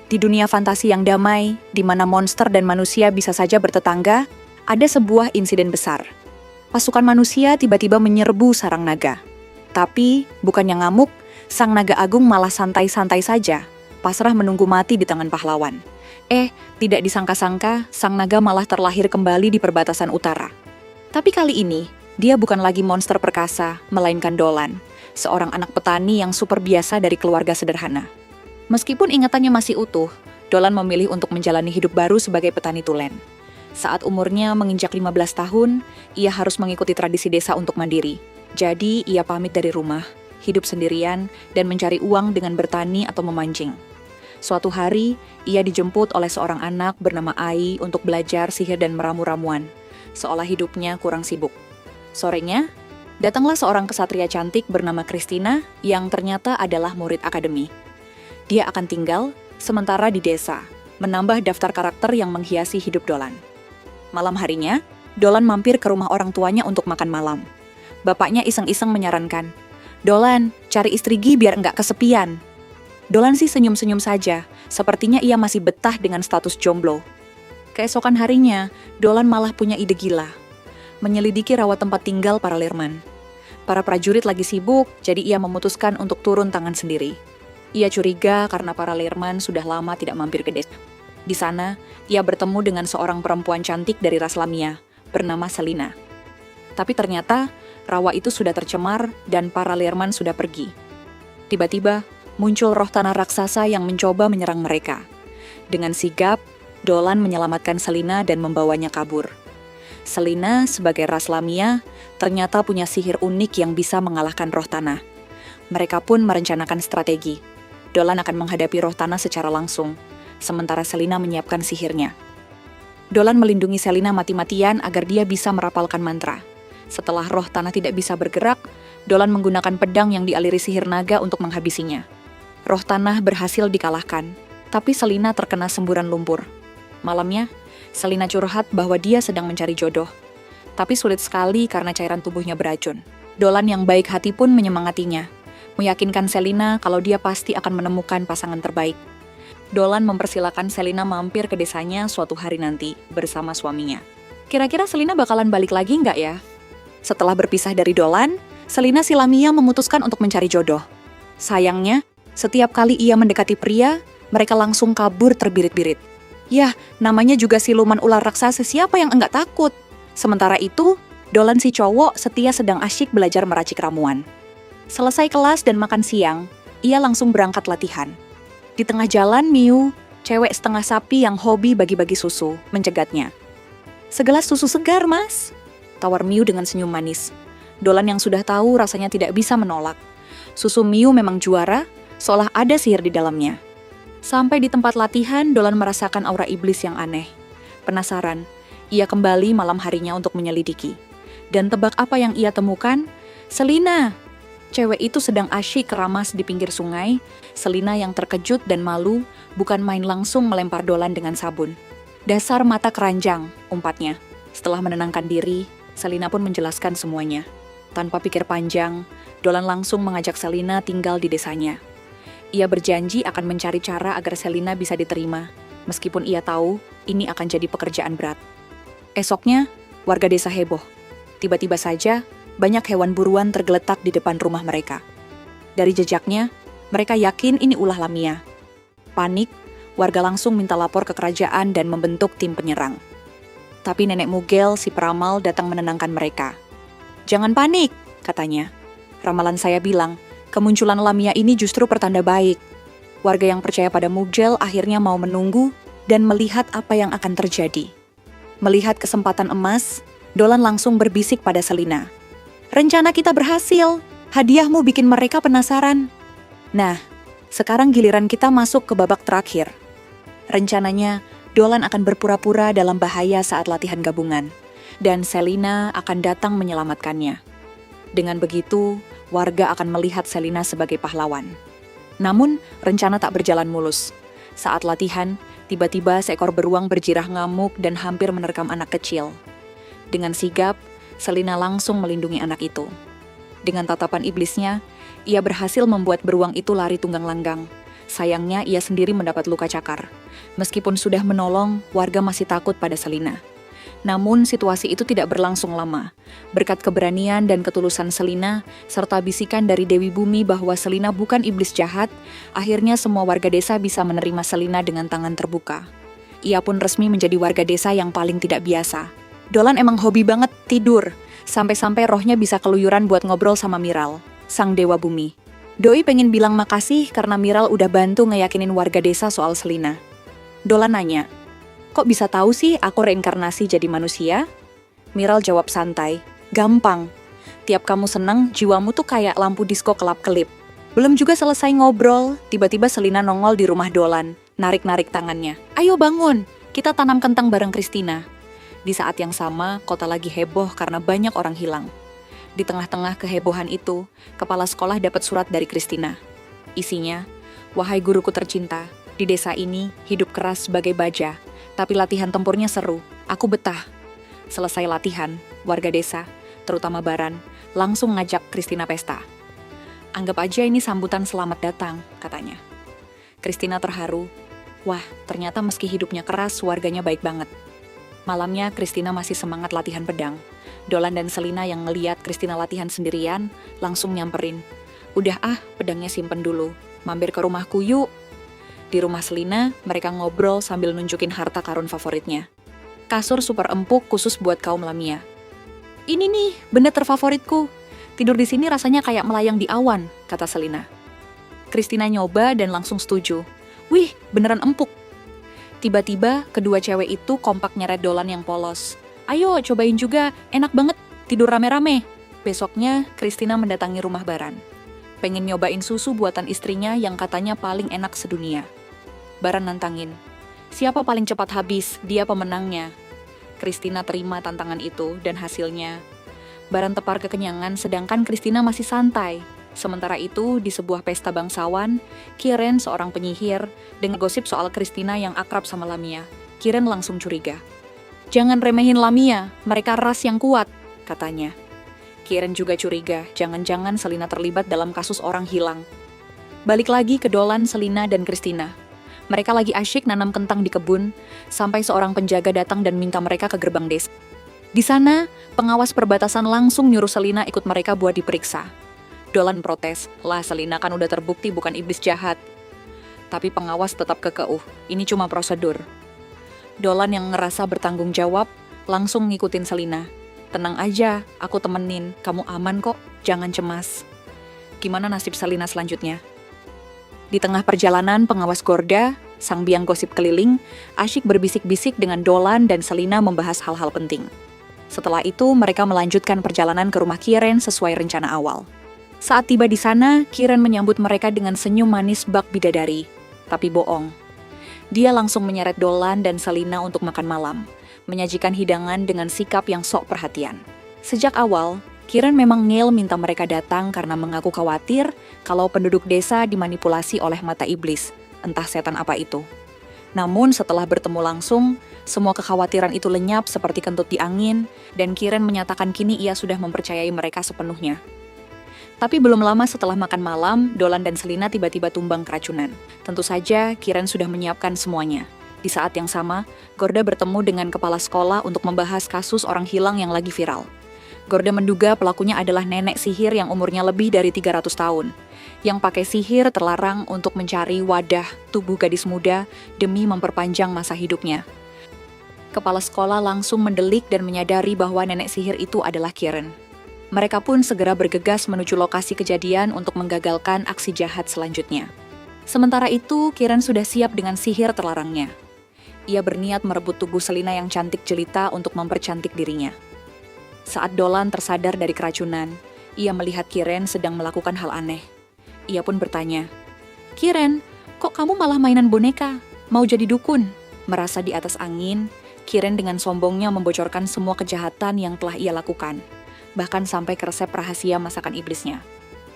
Di dunia fantasi yang damai, di mana monster dan manusia bisa saja bertetangga, ada sebuah insiden besar. Pasukan manusia tiba-tiba menyerbu sarang naga. Tapi, bukannya ngamuk, sang naga agung malah santai-santai saja, pasrah menunggu mati di tangan pahlawan. Tidak disangka-sangka, sang naga malah terlahir kembali di perbatasan utara. Tapi kali ini, dia bukan lagi monster perkasa, melainkan Dolan, seorang anak petani yang super biasa dari keluarga sederhana. Meskipun ingatannya masih utuh, Dolan memilih untuk menjalani hidup baru sebagai petani tulen. Saat umurnya menginjak 15 tahun, ia harus mengikuti tradisi desa untuk mandiri. Jadi, ia pamit dari rumah, hidup sendirian, dan mencari uang dengan bertani atau memancing. Suatu hari, ia dijemput oleh seorang anak bernama Ai untuk belajar sihir dan meramu-ramuan, seolah hidupnya kurang sibuk. Sorenya, datanglah seorang kesatria cantik bernama Christina yang ternyata adalah murid akademi. Dia akan tinggal sementara di desa, menambah daftar karakter yang menghiasi hidup Dolan. Malam harinya, Dolan mampir ke rumah orang tuanya untuk makan malam. Bapaknya iseng-iseng menyarankan, "Dolan, cari istri Gi biar nggak kesepian." Dolan sih senyum-senyum saja, sepertinya ia masih betah dengan status jomblo. Keesokan harinya, Dolan malah punya ide gila. Menyelidiki rawa tempat tinggal para Lerman. Para prajurit lagi sibuk, jadi ia memutuskan untuk turun tangan sendiri. Ia curiga karena para Lerman sudah lama tidak mampir ke desa. Di sana, ia bertemu dengan seorang perempuan cantik dari ras Lamia, bernama Selina. Tapi ternyata, rawa itu sudah tercemar dan para Lerman sudah pergi. Tiba-tiba, muncul roh tanah raksasa yang mencoba menyerang mereka. Dengan sigap, Dolan menyelamatkan Selina dan membawanya kabur. Selina, sebagai ras Lamia, ternyata punya sihir unik yang bisa mengalahkan roh tanah. Mereka pun merencanakan strategi. Dolan akan menghadapi roh tanah secara langsung, sementara Selina menyiapkan sihirnya. Dolan melindungi Selina mati-matian agar dia bisa merapalkan mantra. Setelah roh tanah tidak bisa bergerak, Dolan menggunakan pedang yang dialiri sihir naga untuk menghabisinya. Roh tanah berhasil dikalahkan, tapi Selina terkena semburan lumpur. Malamnya, Selina curhat bahwa dia sedang mencari jodoh. Tapi sulit sekali karena cairan tubuhnya beracun. Dolan yang baik hati pun menyemangatinya, meyakinkan Selina kalau dia pasti akan menemukan pasangan terbaik. Dolan mempersilakan Selina mampir ke desanya suatu hari nanti bersama suaminya. Kira-kira Selina bakalan balik lagi nggak ya? Setelah berpisah dari Dolan, Selina si Lamia memutuskan untuk mencari jodoh. Sayangnya, setiap kali ia mendekati pria, mereka langsung kabur terbirit-birit. Yah, namanya juga siluman ular raksasa, siapa yang enggak takut? Sementara itu, Dolan si cowok setia sedang asyik belajar meracik ramuan. Selesai kelas dan makan siang, ia langsung berangkat latihan. Di tengah jalan, Miu, cewek setengah sapi yang hobi bagi-bagi susu, mencegatnya. "Segelas susu segar, Mas," tawar Miu dengan senyum manis. Dolan yang sudah tahu rasanya tidak bisa menolak. Susu Miu memang juara, seolah ada sihir di dalamnya. Sampai di tempat latihan, Dolan merasakan aura iblis yang aneh. Penasaran, ia kembali malam harinya untuk menyelidiki. Dan tebak apa yang ia temukan? Selina! Cewek itu sedang asyik keramas di pinggir sungai. Selina yang terkejut dan malu bukan main langsung melempar Dolan dengan sabun. "Dasar mata keranjang," umpatnya. Setelah menenangkan diri, Selina pun menjelaskan semuanya. Tanpa pikir panjang, Dolan langsung mengajak Selina tinggal di desanya. Ia berjanji akan mencari cara agar Selina bisa diterima, meskipun ia tahu ini akan jadi pekerjaan berat. Esoknya, warga desa heboh. Tiba-tiba saja, banyak hewan buruan tergeletak di depan rumah mereka. Dari jejaknya, mereka yakin ini ulah Lamia. Panik, warga langsung minta lapor ke kerajaan dan membentuk tim penyerang. Tapi nenek Mugel, si peramal, datang menenangkan mereka. "Jangan panik," katanya. "Ramalan saya bilang, kemunculan Lamia ini justru pertanda baik." Warga yang percaya pada Mugel akhirnya mau menunggu dan melihat apa yang akan terjadi. Melihat kesempatan emas, Dolan langsung berbisik pada Selina. "Rencana kita berhasil, hadiahmu bikin mereka penasaran. Nah, sekarang giliran kita masuk ke babak terakhir." Rencananya, Dolan akan berpura-pura dalam bahaya saat latihan gabungan, dan Selina akan datang menyelamatkannya. Dengan begitu, warga akan melihat Selina sebagai pahlawan. Namun, rencana tak berjalan mulus. Saat latihan, tiba-tiba seekor beruang berjirah ngamuk dan hampir menerkam anak kecil. Dengan sigap, Selina langsung melindungi anak itu. Dengan tatapan iblisnya, ia berhasil membuat beruang itu lari tunggang langgang. Sayangnya ia sendiri mendapat luka cakar. Meskipun sudah menolong, warga masih takut pada Selina. Namun situasi itu tidak berlangsung lama. Berkat keberanian dan ketulusan Selina, serta bisikan dari Dewi Bumi bahwa Selina bukan iblis jahat, akhirnya semua warga desa bisa menerima Selina dengan tangan terbuka. Ia pun resmi menjadi warga desa yang paling tidak biasa. Dolan emang hobi banget tidur, sampai-sampai rohnya bisa keluyuran buat ngobrol sama Miral, sang dewa bumi. Doi pengen bilang makasih karena Miral udah bantu ngeyakinin warga desa soal Selina. Dolan nanya, "Kok bisa tahu sih aku reinkarnasi jadi manusia?" Miral jawab santai, "Gampang. Tiap kamu seneng, jiwamu tuh kayak lampu disko kelap-kelip." Belum juga selesai ngobrol, tiba-tiba Selina nongol di rumah Dolan, narik-narik tangannya. "Ayo bangun, kita tanam kentang bareng Kristina." Di saat yang sama, kota lagi heboh karena banyak orang hilang. Di tengah-tengah kehebohan itu, kepala sekolah dapat surat dari Kristina. Isinya, "Wahai guruku tercinta, di desa ini hidup keras sebagai baja, tapi latihan tempurnya seru. Aku betah." Selesai latihan, warga desa, terutama Baran, langsung ngajak Kristina pesta. "Anggap aja ini sambutan selamat datang," katanya. Kristina terharu. Wah, ternyata meski hidupnya keras, warganya baik banget. Malamnya, Kristina masih semangat latihan pedang. Dolan dan Selina yang ngeliat Kristina latihan sendirian, langsung nyamperin. "Udah pedangnya simpen dulu. Mampir ke rumahku yuk." Di rumah Selina, mereka ngobrol sambil nunjukin harta karun favoritnya. Kasur super empuk khusus buat kaum Lamia. "Ini nih, benda terfavoritku. Tidur di sini rasanya kayak melayang di awan," kata Selina. Kristina nyoba dan langsung setuju. "Wih, beneran empuk." Tiba-tiba, kedua cewek itu kompak nyeret Dolan yang polos. "Ayo, cobain juga, enak banget, tidur rame-rame." Besoknya, Kristina mendatangi rumah Baran. Pengen nyobain susu buatan istrinya yang katanya paling enak sedunia. Baran nantangin, "Siapa paling cepat habis, dia pemenangnya." Kristina terima tantangan itu dan hasilnya. Baran tepar kekenyangan sedangkan Kristina masih santai. Sementara itu, di sebuah pesta bangsawan, Kiren, seorang penyihir, dengar gosip soal Kristina yang akrab sama Lamia. Kiren langsung curiga. "Jangan remehin Lamia, mereka ras yang kuat," katanya. Kiren juga curiga, jangan-jangan Selina terlibat dalam kasus orang hilang. Balik lagi ke Dolan, Selina, dan Kristina. Mereka lagi asyik nanam kentang di kebun, sampai seorang penjaga datang dan minta mereka ke gerbang desa. Di sana, pengawas perbatasan langsung nyuruh Selina ikut mereka buat diperiksa. Dolan protes, "Lah, Selina kan udah terbukti bukan iblis jahat." Tapi pengawas tetap kekeuh, ini cuma prosedur. Dolan yang ngerasa bertanggung jawab, langsung ngikutin Selina. "Tenang aja, aku temenin, kamu aman kok, jangan cemas." Gimana nasib Selina selanjutnya? Di tengah perjalanan, pengawas Gorda, sang biang gosip keliling, asyik berbisik-bisik dengan Dolan dan Selina membahas hal-hal penting. Setelah itu, mereka melanjutkan perjalanan ke rumah Kiren sesuai rencana awal. Saat tiba di sana, Kiren menyambut mereka dengan senyum manis bak bidadari. Tapi bohong. Dia langsung menyeret Dolan dan Selina untuk makan malam, menyajikan hidangan dengan sikap yang sok perhatian. Sejak awal, Kiren memang ngel minta mereka datang karena mengaku khawatir kalau penduduk desa dimanipulasi oleh mata iblis, entah setan apa itu. Namun setelah bertemu langsung, semua kekhawatiran itu lenyap seperti kentut di angin, dan Kiren menyatakan kini ia sudah mempercayai mereka sepenuhnya. Tapi belum lama setelah makan malam, Dolan dan Selina tiba-tiba tumbang keracunan. Tentu saja, Kiren sudah menyiapkan semuanya. Di saat yang sama, Gorda bertemu dengan kepala sekolah untuk membahas kasus orang hilang yang lagi viral. Gorda menduga pelakunya adalah nenek sihir yang umurnya lebih dari 300 tahun. Yang pakai sihir terlarang untuk mencari wadah tubuh gadis muda demi memperpanjang masa hidupnya. Kepala sekolah langsung mendelik dan menyadari bahwa nenek sihir itu adalah Kiren. Mereka pun segera bergegas menuju lokasi kejadian untuk menggagalkan aksi jahat selanjutnya. Sementara itu, Kiren sudah siap dengan sihir terlarangnya. Ia berniat merebut tubuh Selina yang cantik jelita untuk mempercantik dirinya. Saat Dolan tersadar dari keracunan, ia melihat Kiren sedang melakukan hal aneh. Ia pun bertanya, "Kiren, kok kamu malah mainan boneka? Mau jadi dukun?" Merasa di atas angin, Kiren dengan sombongnya membocorkan semua kejahatan yang telah ia lakukan, bahkan sampai ke resep rahasia masakan iblisnya.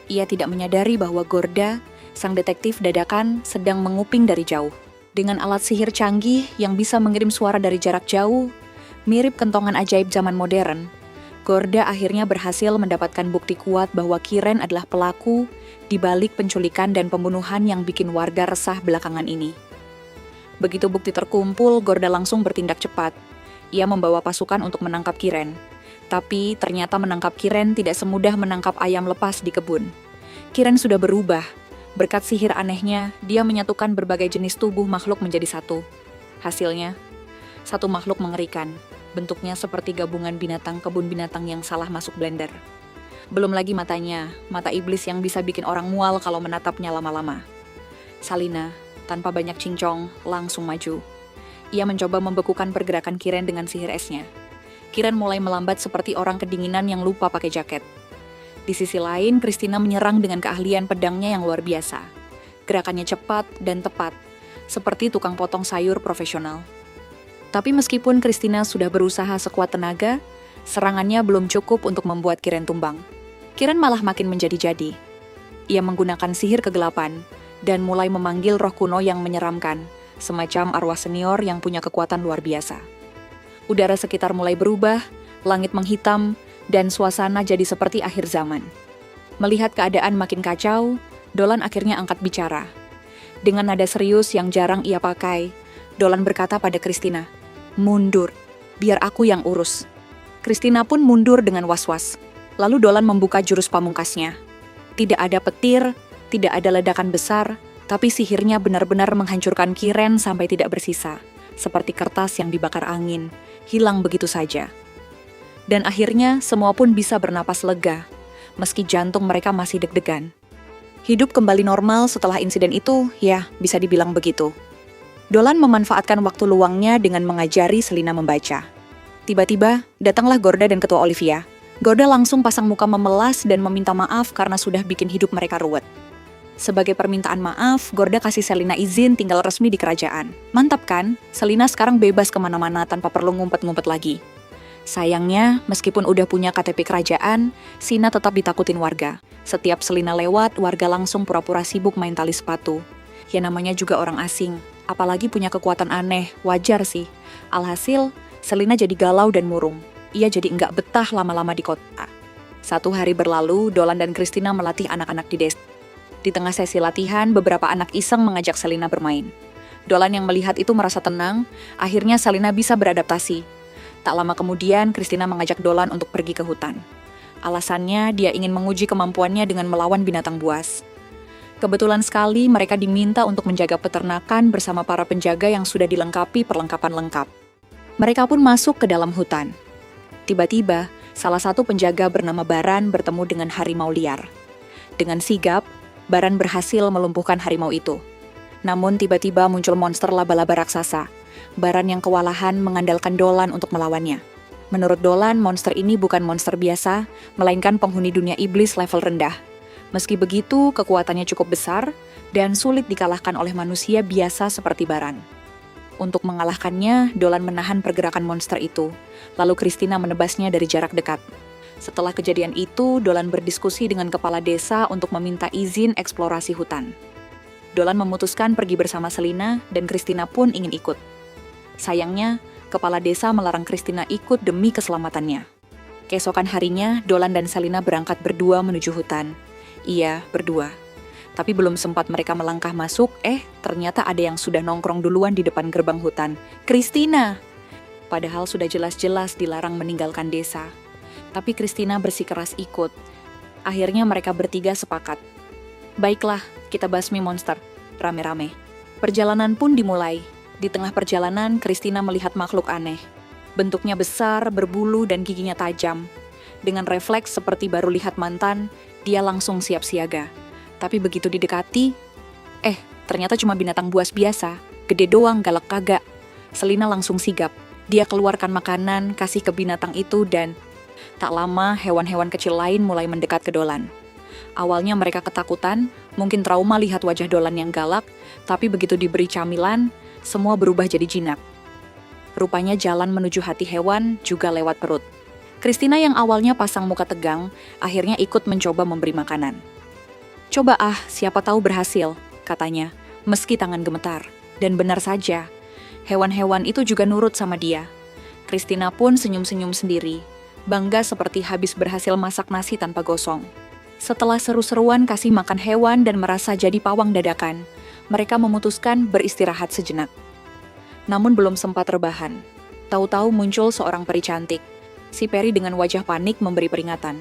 Ia tidak menyadari bahwa Gorda, sang detektif dadakan, sedang menguping dari jauh. Dengan alat sihir canggih yang bisa mengirim suara dari jarak jauh, mirip kentongan ajaib zaman modern, Gorda akhirnya berhasil mendapatkan bukti kuat bahwa Kiren adalah pelaku di balik penculikan dan pembunuhan yang bikin warga resah belakangan ini. Begitu bukti terkumpul, Gorda langsung bertindak cepat. Ia membawa pasukan untuk menangkap Kiren. Tapi ternyata menangkap Kiren tidak semudah menangkap ayam lepas di kebun. Kiren sudah berubah. Berkat sihir anehnya, dia menyatukan berbagai jenis tubuh makhluk menjadi satu. Hasilnya, satu makhluk mengerikan. Bentuknya seperti gabungan binatang kebun binatang yang salah masuk blender. Belum lagi matanya, mata iblis yang bisa bikin orang mual kalau menatapnya lama-lama. Salina, tanpa banyak cincong, langsung maju. Ia mencoba membekukan pergerakan Kiren dengan sihir esnya. Kiren mulai melambat seperti orang kedinginan yang lupa pakai jaket. Di sisi lain, Christina menyerang dengan keahlian pedangnya yang luar biasa. Gerakannya cepat dan tepat, seperti tukang potong sayur profesional. Tapi meskipun Christina sudah berusaha sekuat tenaga, serangannya belum cukup untuk membuat Kiren tumbang. Kiren malah makin menjadi-jadi. Ia menggunakan sihir kegelapan dan mulai memanggil roh kuno yang menyeramkan, semacam arwah senior yang punya kekuatan luar biasa. Udara sekitar mulai berubah, langit menghitam, dan suasana jadi seperti akhir zaman. Melihat keadaan makin kacau, Dolan akhirnya angkat bicara. Dengan nada serius yang jarang ia pakai, Dolan berkata pada Christina, "Mundur, biar aku yang urus." Christina pun mundur dengan was-was. Lalu Dolan membuka jurus pamungkasnya. Tidak ada petir, tidak ada ledakan besar, tapi sihirnya benar-benar menghancurkan Kiren sampai tidak bersisa. Seperti kertas yang dibakar angin, hilang begitu saja. Dan akhirnya semua pun bisa bernapas lega, meski jantung mereka masih deg-degan. Hidup kembali normal setelah insiden itu, ya bisa dibilang begitu. Dolan memanfaatkan waktu luangnya dengan mengajari Selina membaca. Tiba-tiba, datanglah Gorda dan Ketua Olivia. Gorda langsung pasang muka memelas dan meminta maaf karena sudah bikin hidup mereka ruwet. Sebagai permintaan maaf, Gorda kasih Selina izin tinggal resmi di kerajaan. Mantap kan? Selina sekarang bebas kemana-mana tanpa perlu ngumpet-ngumpet lagi. Sayangnya, meskipun udah punya KTP kerajaan, Sina tetap ditakutin warga. Setiap Selina lewat, warga langsung pura-pura sibuk main tali sepatu. Ya namanya juga orang asing. Apalagi punya kekuatan aneh, wajar sih. Alhasil, Selina jadi galau dan murung. Ia jadi nggak betah lama-lama di kota. Satu hari berlalu, Dolan dan Christina melatih anak-anak di desa. Di tengah sesi latihan, beberapa anak iseng mengajak Selina bermain. Dolan yang melihat itu merasa tenang, akhirnya Selina bisa beradaptasi. Tak lama kemudian, Christina mengajak Dolan untuk pergi ke hutan. Alasannya, dia ingin menguji kemampuannya dengan melawan binatang buas. Kebetulan sekali mereka diminta untuk menjaga peternakan bersama para penjaga yang sudah dilengkapi perlengkapan lengkap. Mereka pun masuk ke dalam hutan. Tiba-tiba, salah satu penjaga bernama Baran bertemu dengan harimau liar. Dengan sigap, Baran berhasil melumpuhkan harimau itu. Namun tiba-tiba muncul monster laba-laba raksasa. Baran yang kewalahan mengandalkan Dolan untuk melawannya. Menurut Dolan, monster ini bukan monster biasa, melainkan penghuni dunia iblis level rendah. Meski begitu, kekuatannya cukup besar dan sulit dikalahkan oleh manusia biasa seperti Baran. Untuk mengalahkannya, Dolan menahan pergerakan monster itu, lalu Christina menebasnya dari jarak dekat. Setelah kejadian itu, Dolan berdiskusi dengan kepala desa untuk meminta izin eksplorasi hutan. Dolan memutuskan pergi bersama Selina dan Christina pun ingin ikut. Sayangnya, kepala desa melarang Christina ikut demi keselamatannya. Keesokan harinya, Dolan dan Selina berangkat berdua menuju hutan. Iya, berdua. Tapi belum sempat mereka melangkah masuk, ternyata ada yang sudah nongkrong duluan di depan gerbang hutan. Christina! Padahal sudah jelas-jelas dilarang meninggalkan desa. Tapi Christina bersikeras ikut. Akhirnya mereka bertiga sepakat. Baiklah, kita basmi monster, rame-rame. Perjalanan pun dimulai. Di tengah perjalanan, Christina melihat makhluk aneh. Bentuknya besar, berbulu, dan giginya tajam. Dengan refleks seperti baru lihat mantan, dia langsung siap siaga. Tapi begitu didekati, ternyata cuma binatang buas biasa. Gede doang, galak kagak. Selina langsung sigap. Dia keluarkan makanan, kasih ke binatang itu dan tak lama hewan-hewan kecil lain mulai mendekat ke Dolan. Awalnya mereka ketakutan, mungkin trauma lihat wajah Dolan yang galak, tapi begitu diberi camilan, semua berubah jadi jinak. Rupanya jalan menuju hati hewan juga lewat perut. Christina yang awalnya pasang muka tegang, akhirnya ikut mencoba memberi makanan. Coba siapa tahu berhasil, katanya, meski tangan gemetar. Dan benar saja, hewan-hewan itu juga nurut sama dia. Christina pun senyum-senyum sendiri. bangga seperti habis berhasil masak nasi tanpa gosong. Setelah seru-seruan kasih makan hewan dan merasa jadi pawang dadakan, mereka memutuskan beristirahat sejenak. Namun belum sempat rebahan, tahu-tahu muncul seorang peri cantik. Si peri dengan wajah panik memberi peringatan.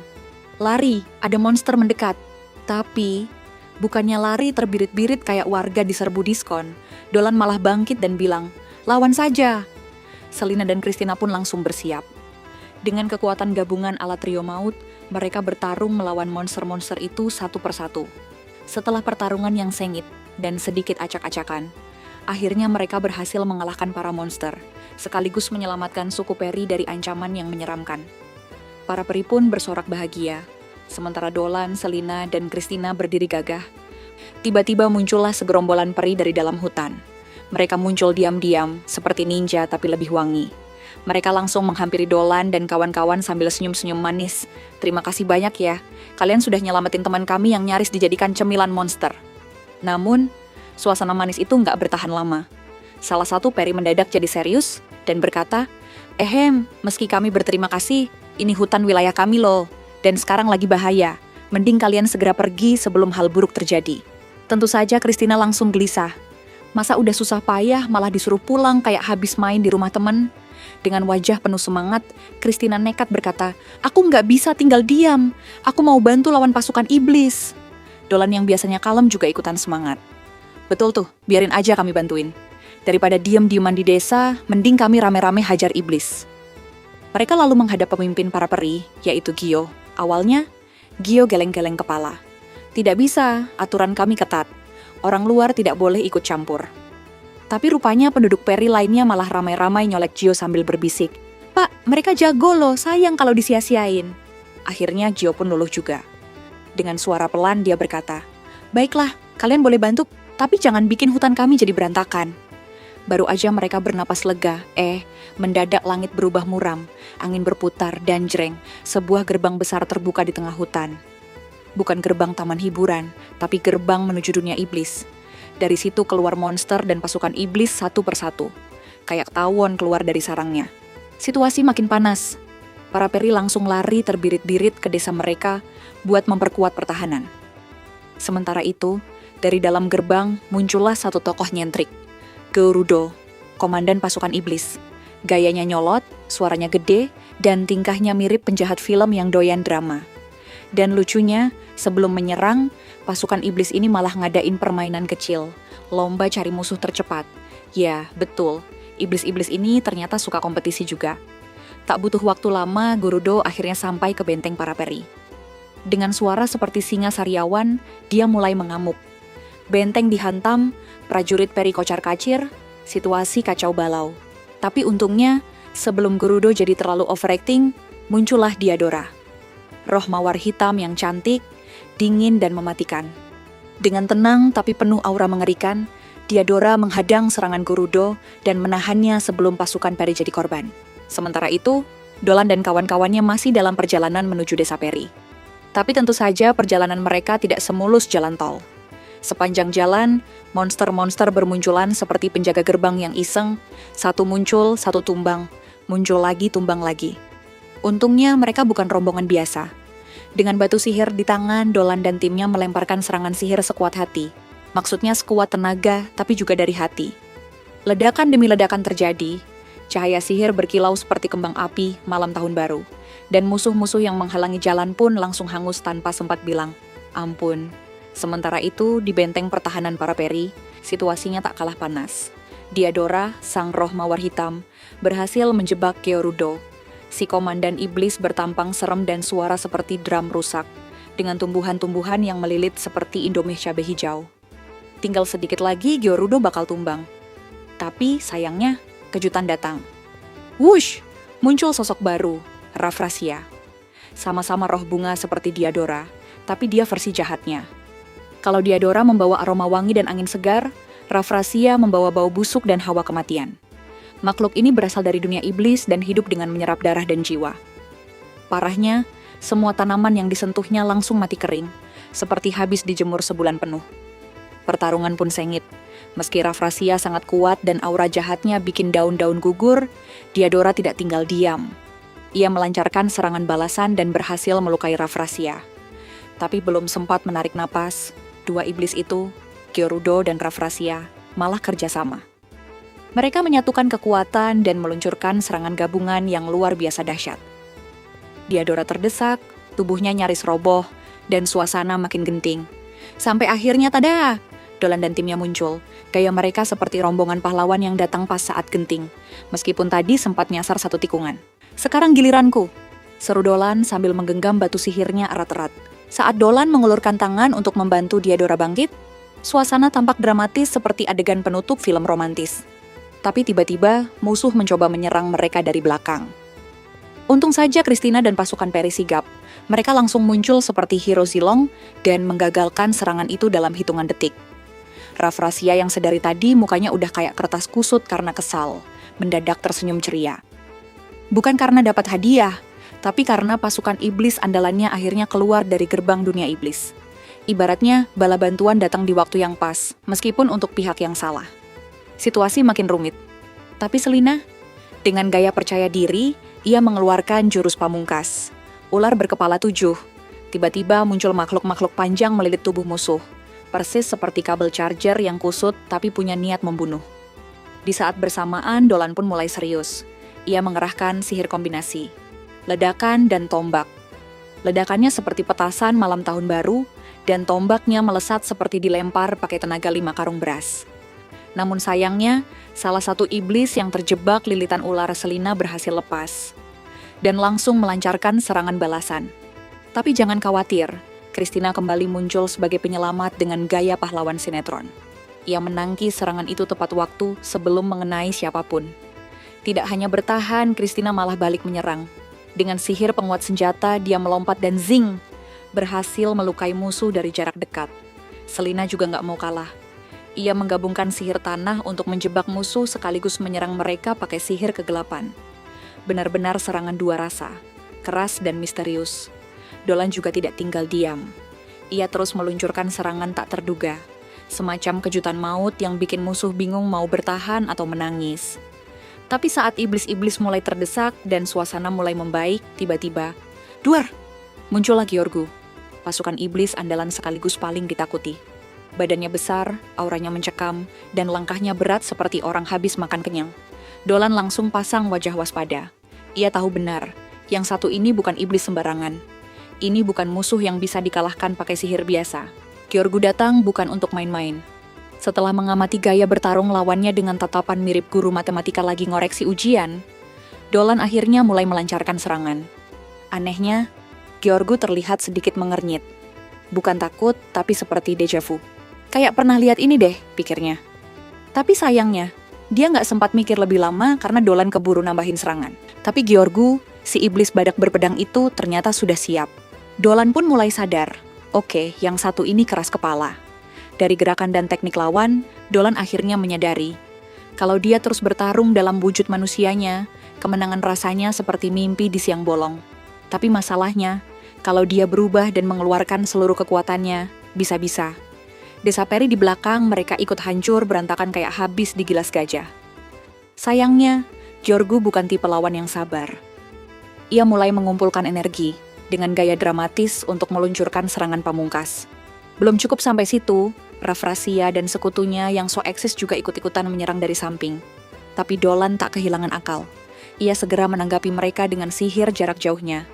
Lari, ada monster mendekat. Tapi, bukannya lari terbirit-birit kayak warga diserbu diskon, Dolan malah bangkit dan bilang, lawan saja. Selina dan Christina pun langsung bersiap. Dengan kekuatan gabungan ala trio maut, mereka bertarung melawan monster-monster itu satu persatu. Setelah pertarungan yang sengit dan sedikit acak-acakan, akhirnya mereka berhasil mengalahkan para monster, sekaligus menyelamatkan suku peri dari ancaman yang menyeramkan. Para peri pun bersorak bahagia, sementara Dolan, Selina, dan Christina berdiri gagah. Tiba-tiba muncullah segerombolan peri dari dalam hutan. Mereka muncul diam-diam, seperti ninja tapi lebih wangi. Mereka langsung menghampiri Dolan dan kawan-kawan sambil senyum-senyum manis. Terima kasih banyak ya, kalian sudah nyelamatin teman kami yang nyaris dijadikan cemilan monster. Namun, suasana manis itu nggak bertahan lama. Salah satu peri mendadak jadi serius dan berkata, meski kami berterima kasih, ini hutan wilayah kami loh, dan sekarang lagi bahaya. Mending kalian segera pergi sebelum hal buruk terjadi. Tentu saja Christina langsung gelisah. Masa udah susah payah malah disuruh pulang kayak habis main di rumah temen? Dengan wajah penuh semangat, Christina nekat berkata, aku nggak bisa tinggal diam. Aku mau bantu lawan pasukan iblis. Dolan yang biasanya kalem juga ikutan semangat. Betul tuh, biarin aja kami bantuin. Daripada diam-diaman di desa, mending kami rame-rame hajar iblis. Mereka lalu menghadap pemimpin para peri, yaitu Gio. Awalnya, Gio geleng-geleng kepala. Tidak bisa, aturan kami ketat. Orang luar tidak boleh ikut campur. Tapi rupanya penduduk peri lainnya malah ramai-ramai nyolek Gio sambil berbisik. Pak, mereka jago loh, sayang kalau disia-siain. Akhirnya Gio pun luluh juga. Dengan suara pelan dia berkata, baiklah, kalian boleh bantu, tapi jangan bikin hutan kami jadi berantakan. Baru aja mereka bernapas lega, mendadak langit berubah muram, angin berputar dan jreng, sebuah gerbang besar terbuka di tengah hutan. Bukan gerbang taman hiburan, tapi gerbang menuju dunia iblis. Dari situ keluar monster dan pasukan iblis satu persatu. Kayak tawon keluar dari sarangnya. Situasi makin panas. Para peri langsung lari terbirit-birit ke desa mereka buat memperkuat pertahanan. Sementara itu, dari dalam gerbang muncullah satu tokoh nyentrik. Gerudo, komandan pasukan iblis. Gayanya nyolot, suaranya gede, dan tingkahnya mirip penjahat film yang doyan drama. Dan lucunya, sebelum menyerang, pasukan iblis ini malah ngadain permainan kecil, lomba cari musuh tercepat. Ya, betul, iblis-iblis ini ternyata suka kompetisi juga. Tak butuh waktu lama, Gerudo akhirnya sampai ke benteng para peri. Dengan suara seperti singa sariawan, dia mulai mengamuk. Benteng dihantam, prajurit peri kocar-kacir, situasi kacau balau. Tapi untungnya, sebelum Gerudo jadi terlalu overacting, muncullah Diadora. Roh mawar hitam yang cantik, dingin dan mematikan. Dengan tenang tapi penuh aura mengerikan, Diadora menghadang serangan Gerudo dan menahannya sebelum pasukan peri jadi korban. Sementara itu, Dolan dan kawan-kawannya masih dalam perjalanan menuju desa peri. Tapi tentu saja perjalanan mereka tidak semulus jalan tol. Sepanjang jalan, monster-monster bermunculan seperti penjaga gerbang yang iseng, satu muncul, satu tumbang, muncul lagi, tumbang lagi. Untungnya mereka bukan rombongan biasa. Dengan batu sihir di tangan, Dolan dan timnya melemparkan serangan sihir sekuat hati. Maksudnya sekuat tenaga, tapi juga dari hati. Ledakan demi ledakan terjadi. Cahaya sihir berkilau seperti kembang api malam tahun baru. Dan musuh-musuh yang menghalangi jalan pun langsung hangus tanpa sempat bilang, ampun. Sementara itu, di benteng pertahanan para peri, situasinya tak kalah panas. Diadora, sang roh mawar hitam, berhasil menjebak Gerudo. Si komandan iblis bertampang serem dan suara seperti drum rusak, dengan tumbuhan-tumbuhan yang melilit seperti indomie cabai hijau. Tinggal sedikit lagi Gerudo bakal tumbang. Tapi sayangnya, kejutan datang. Wush! Muncul sosok baru, Raffrasia. Sama-sama roh bunga seperti Diadora, tapi dia versi jahatnya. Kalau Diadora membawa aroma wangi dan angin segar, Raffrasia membawa bau busuk dan hawa kematian. Makhluk ini berasal dari dunia iblis dan hidup dengan menyerap darah dan jiwa. Parahnya, semua tanaman yang disentuhnya langsung mati kering, seperti habis dijemur sebulan penuh. Pertarungan pun sengit. Meski Raffrasia sangat kuat dan aura jahatnya bikin daun-daun gugur, Diadora tidak tinggal diam. Ia melancarkan serangan balasan dan berhasil melukai Raffrasia. Tapi belum sempat menarik napas, dua iblis itu, Gerudo dan Raffrasia, malah kerjasama. Mereka menyatukan kekuatan dan meluncurkan serangan gabungan yang luar biasa dahsyat. Diadora terdesak, tubuhnya nyaris roboh, dan suasana makin genting. Sampai akhirnya tada! Dolan dan timnya muncul. Gaya mereka seperti rombongan pahlawan yang datang pas saat genting, meskipun tadi sempat nyasar satu tikungan. Sekarang giliranku, seru Dolan sambil menggenggam batu sihirnya erat-erat. Saat Dolan mengulurkan tangan untuk membantu Diadora bangkit, suasana tampak dramatis seperti adegan penutup film romantis. Tapi tiba-tiba musuh mencoba menyerang mereka dari belakang. Untung saja Christina dan pasukan Peri sigap. Mereka langsung muncul seperti hero Zilong dan menggagalkan serangan itu dalam hitungan detik. Raffrasia yang sedari tadi mukanya udah kayak kertas kusut karena kesal, mendadak tersenyum ceria. Bukan karena dapat hadiah, tapi karena pasukan iblis andalannya akhirnya keluar dari gerbang dunia iblis. Ibaratnya bala bantuan datang di waktu yang pas, meskipun untuk pihak yang salah. Situasi makin rumit. Tapi Selina, dengan gaya percaya diri, ia mengeluarkan jurus pamungkas. Ular berkepala 7. Tiba-tiba muncul makhluk-makhluk panjang melilit tubuh musuh. Persis seperti kabel charger yang kusut tapi punya niat membunuh. Di saat bersamaan, Dolan pun mulai serius. Ia mengerahkan sihir kombinasi, ledakan dan tombak. Ledakannya seperti petasan malam tahun baru, dan tombaknya melesat seperti dilempar pakai tenaga 5 karung beras. Namun sayangnya, salah satu iblis yang terjebak lilitan ular Selina berhasil lepas, dan langsung melancarkan serangan balasan. Tapi jangan khawatir, Christina kembali muncul sebagai penyelamat dengan gaya pahlawan sinetron. Ia menangkis serangan itu tepat waktu sebelum mengenai siapapun. Tidak hanya bertahan, Christina malah balik menyerang. Dengan sihir penguat senjata, dia melompat dan zing, berhasil melukai musuh dari jarak dekat. Selina juga nggak mau kalah. Ia menggabungkan sihir tanah untuk menjebak musuh sekaligus menyerang mereka pakai sihir kegelapan. Benar-benar serangan dua rasa, keras dan misterius. Dolan juga tidak tinggal diam. Ia terus meluncurkan serangan tak terduga, semacam kejutan maut yang bikin musuh bingung mau bertahan atau menangis. Tapi saat iblis-iblis mulai terdesak dan suasana mulai membaik, tiba-tiba, duar! Muncullah Georgu, pasukan iblis andalan sekaligus paling ditakuti. Badannya besar, auranya mencekam, dan langkahnya berat seperti orang habis makan kenyang. Dolan langsung pasang wajah waspada. Ia tahu benar, yang satu ini bukan iblis sembarangan. Ini bukan musuh yang bisa dikalahkan pakai sihir biasa. Georgu datang bukan untuk main-main. Setelah mengamati gaya bertarung lawannya dengan tatapan mirip guru matematika lagi ngoreksi ujian, Dolan akhirnya mulai melancarkan serangan. Anehnya, Georgu terlihat sedikit mengernyit. Bukan takut, tapi seperti deja vu. Kayak pernah lihat ini deh, pikirnya. Tapi sayangnya, dia nggak sempat mikir lebih lama karena Dolan keburu nambahin serangan. Tapi Georgu, si iblis badak berpedang itu ternyata sudah siap. Dolan pun mulai sadar, oke, yang satu ini keras kepala. Dari gerakan dan teknik lawan, Dolan akhirnya menyadari, kalau dia terus bertarung dalam wujud manusianya, kemenangan rasanya seperti mimpi di siang bolong. Tapi masalahnya, kalau dia berubah dan mengeluarkan seluruh kekuatannya, bisa-bisa. Desa Peri di belakang mereka ikut hancur berantakan kayak habis digilas gajah. Sayangnya, Georgu bukan tipe lawan yang sabar. Ia mulai mengumpulkan energi dengan gaya dramatis untuk meluncurkan serangan pamungkas. Belum cukup sampai situ, Raffrasia dan sekutunya yang so eksis juga ikut-ikutan menyerang dari samping. Tapi Dolan tak kehilangan akal. Ia segera menanggapi mereka dengan sihir jarak jauhnya.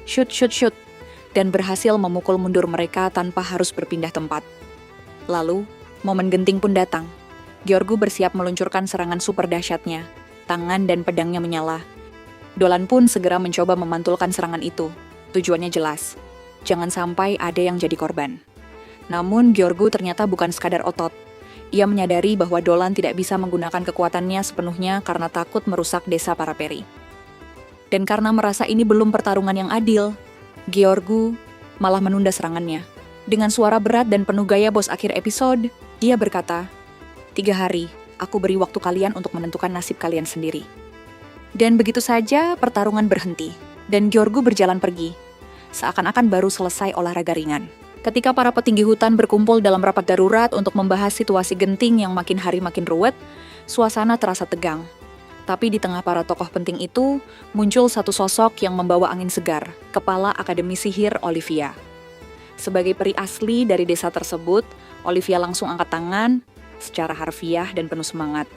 Shoot, shoot, shoot. Dan berhasil memukul mundur mereka tanpa harus berpindah tempat. Lalu, momen genting pun datang. Georgu bersiap meluncurkan serangan super dahsyatnya. Tangan dan pedangnya menyala. Dolan pun segera mencoba memantulkan serangan itu. Tujuannya jelas. Jangan sampai ada yang jadi korban. Namun Georgu ternyata bukan sekadar otot. Ia menyadari bahwa Dolan tidak bisa menggunakan kekuatannya sepenuhnya karena takut merusak desa para peri. Dan karena merasa ini belum pertarungan yang adil, Georgu malah menunda serangannya. Dengan suara berat dan penuh gaya bos akhir episode, dia berkata, 3 hari, aku beri waktu kalian untuk menentukan nasib kalian sendiri. Dan begitu saja pertarungan berhenti, dan Georgu berjalan pergi, seakan-akan baru selesai olahraga ringan. Ketika para petinggi hutan berkumpul dalam rapat darurat untuk membahas situasi genting yang makin hari makin ruwet, suasana terasa tegang. Tapi di tengah para tokoh penting itu, muncul satu sosok yang membawa angin segar, Kepala Akademi Sihir Olivia. Sebagai peri asli dari desa tersebut, Olivia langsung angkat tangan, secara harfiah dan penuh semangat,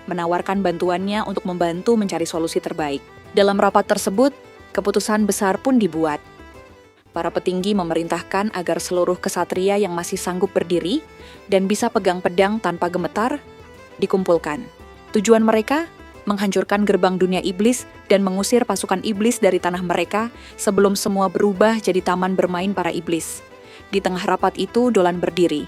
menawarkan bantuannya untuk membantu mencari solusi terbaik. Dalam rapat tersebut, keputusan besar pun dibuat. Para petinggi memerintahkan agar seluruh kesatria yang masih sanggup berdiri dan bisa pegang pedang tanpa gemetar, dikumpulkan. Tujuan mereka menghancurkan gerbang dunia iblis dan mengusir pasukan iblis dari tanah mereka sebelum semua berubah jadi taman bermain para iblis. Di tengah rapat itu, Dolan berdiri.